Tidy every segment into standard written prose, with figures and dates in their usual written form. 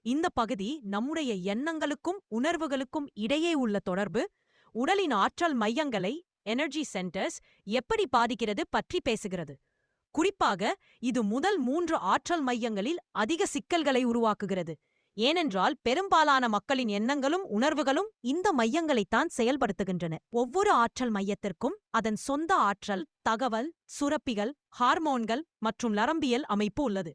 இந்த பகுதி நம்முடைய எண்ணங்களுக்கும் உணர்வுகளுக்கும் இடையே உள்ள தொடர்பு, உடலின் ஆற்றல் மையங்களை எனர்ஜி சென்டர்ஸ் எப்படி பாதிக்கிறது பற்றி பேசுகிறது. குறிப்பாக இது முதல் 3 ஆற்றல் மையங்களில் அதிக சிக்கல்களை உருவாக்குகிறது. ஏனென்றால் பெரும்பாலான மக்களின் எண்ணங்களும் உணர்வுகளும் இந்த மையங்களைத்தான் செயல்படுத்துகின்றன. ஒவ்வொரு ஆற்றல் மையத்திற்கும் அதன் சொந்த ஆற்றல், தகவல், சுரப்பிகள், ஹார்மோன்கள் மற்றும் நரம்பியல் அமைப்பு உள்ளது.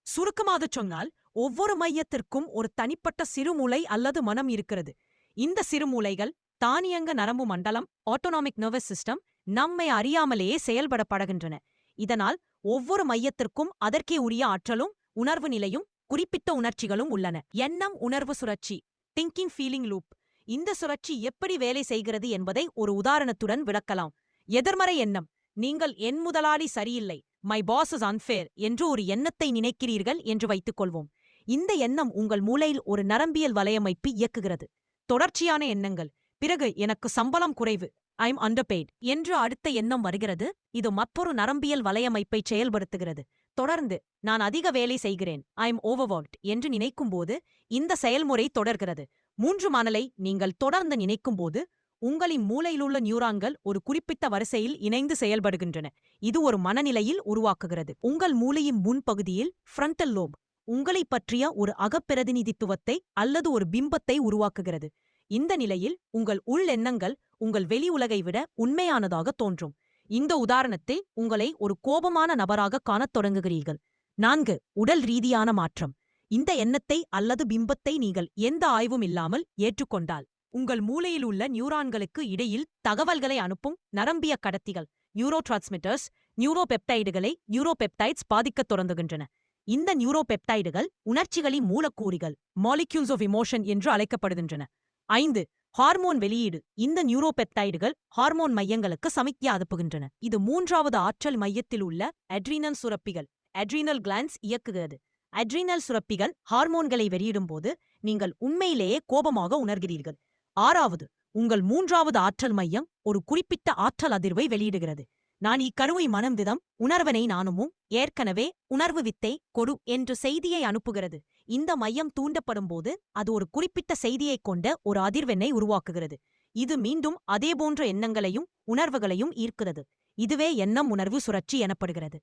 சுருக்கமாகச் சொன்னால், ஒவ்வொரு மையத்திற்கும் ஒரு தனிப்பட்ட சிறுமூளை அல்லது மனம் இருக்கிறது. இந்த சிறுமூளைகள் தானியங்க நரம்பு மண்டலம், ஆட்டோனாமிக் நர்வஸ் சிஸ்டம், நம்மை அறியாமலேயே செயல்படப்படுகின்றன. இதனால் ஒவ்வொரு மையத்திற்கும் அதற்கே உரிய ஆற்றலும் உணர்வு நிலையும் குறிப்பிட்ட உணர்ச்சிகளும் உள்ளன. எண்ணம் உணர்வு சுழற்சி, திங்கிங் ஃபீலிங் லூப். இந்த சுழற்சி எப்படி வேலை செய்கிறது என்பதை ஒரு உதாரணத்துடன் விளக்கலாம். எதிர்மறை எண்ணம்: நீங்கள் என் முதலாளி சரியில்லை, மை பாஸ் இஸ் அன்ஃபேர் என்று ஒரு எண்ணத்தை நினைக்கிறீர்கள் என்று வைத்துக் கொள்வோம். இந்த எண்ணம் உங்கள் மூளையில் ஒரு நரம்பியல் வலையமைப்பு இயக்குகிறது. தொடர்ச்சியான எண்ணங்கள்: பிறகு எனக்கு சம்பளம் குறைவு, ஐம் அண்டர்பெய்ட் என்று அடுத்த எண்ணம் வருகிறது. இது மற்றொரு நரம்பியல் வலையமைப்பை செயல்படுத்துகிறது. தொடர்ந்து நான் அதிக வேலை செய்கிறேன், ஐம் ஓவர்வொர்க்ட் என்று நினைக்கும்போது இந்த செயல்முறை தொடர்கிறது. 3 மணலை நீங்கள் தொடர்ந்து நினைக்கும்போது உங்களின் மூளையிலுள்ள நியூரான்கள் ஒரு குறிப்பிட்ட வரிசையில் இணைந்து செயல்படுகின்றன. இது ஒரு மனநிலையில் உருவாக்குகிறது. உங்கள் மூளையின் முன்பகுதியில் ஃப்ரண்டல் லோப் உங்களைப் பற்றிய ஒரு அகப்பிரதிநிதித்துவத்தை அல்லது ஒரு பிம்பத்தை உருவாக்குகிறது. இந்த நிலையில் உங்கள் உள் எண்ணங்கள் உங்கள் வெளி உலகை விட உண்மையானதாக தோன்றும். இந்த உதாரணத்தில் உங்களை ஒரு கோபமான நபராக காணத் தொடங்குகிறீர்கள். 4. உடல் ரீதியான மாற்றம். இந்த எண்ணத்தை அல்லது பிம்பத்தை நீங்கள் எந்த ஆய்வும் இல்லாமல் ஏற்றுக்கொண்டால், உங்கள் மூளையில் உள்ள நியூரான்களுக்கு இடையில் தகவல்களை அனுப்பும் நரம்பிய கடத்திகள், நியூரோட்ரான்ஸ்மிட்டர்ஸ், நியூரோபெப்டைடுகளை நியூரோபெப்டைட்ஸ் பாதிக்கத் தொடங்குகின்றன. இந்த நியூரோபெப்டைடுகள் உணர்ச்சிகளின் மூலக்கூறுகள், மாலிக்யூல்ஸ் ஆஃப் இமோஷன் என்று அழைக்கப்படுகின்றன. 5. ஹார்மோன் வெளியீடு. இந்த நியூரோபெப்டைடுகள் ஹார்மோன் மையங்களுக்கு சமிக்ஞை அனுப்புகின்றன. இது 3வது ஆற்றல் மையத்தில் உள்ள அட்ரீனல் சுரப்பிகள், அட்ரீனல் கிளாண்ட்ஸ் இயக்குகிறது. அட்ரீனல் சுரப்பிகள் ஹார்மோன்களை வெளியிடும்போது நீங்கள் உண்மையிலேயே கோபமாக உணர்கிறீர்கள். 6. உங்கள் 3வது ஆற்றல் மையம் ஒரு குறிப்பிட்ட ஆற்றல் அதிர்வை வெளியிடுகிறது. நான் இக்கருவை மனம்விதம் உணர்வனை நானுமும் ஏற்கனவே உணர்வு வித்தை கொடு என்று செய்தியை அனுப்புகிறது. இந்த மையம் தூண்டப்படும்போது அது ஒரு குறிப்பிட்ட செய்தியைக் கொண்ட ஒரு அதிர்வெண்ணை உருவாக்குகிறது. இது மீண்டும் அதேபோன்ற எண்ணங்களையும் உணர்வுகளையும் ஈர்க்கிறது. இதுவே எண்ணம் உணர்வு சுழற்சி எனப்படுகிறது.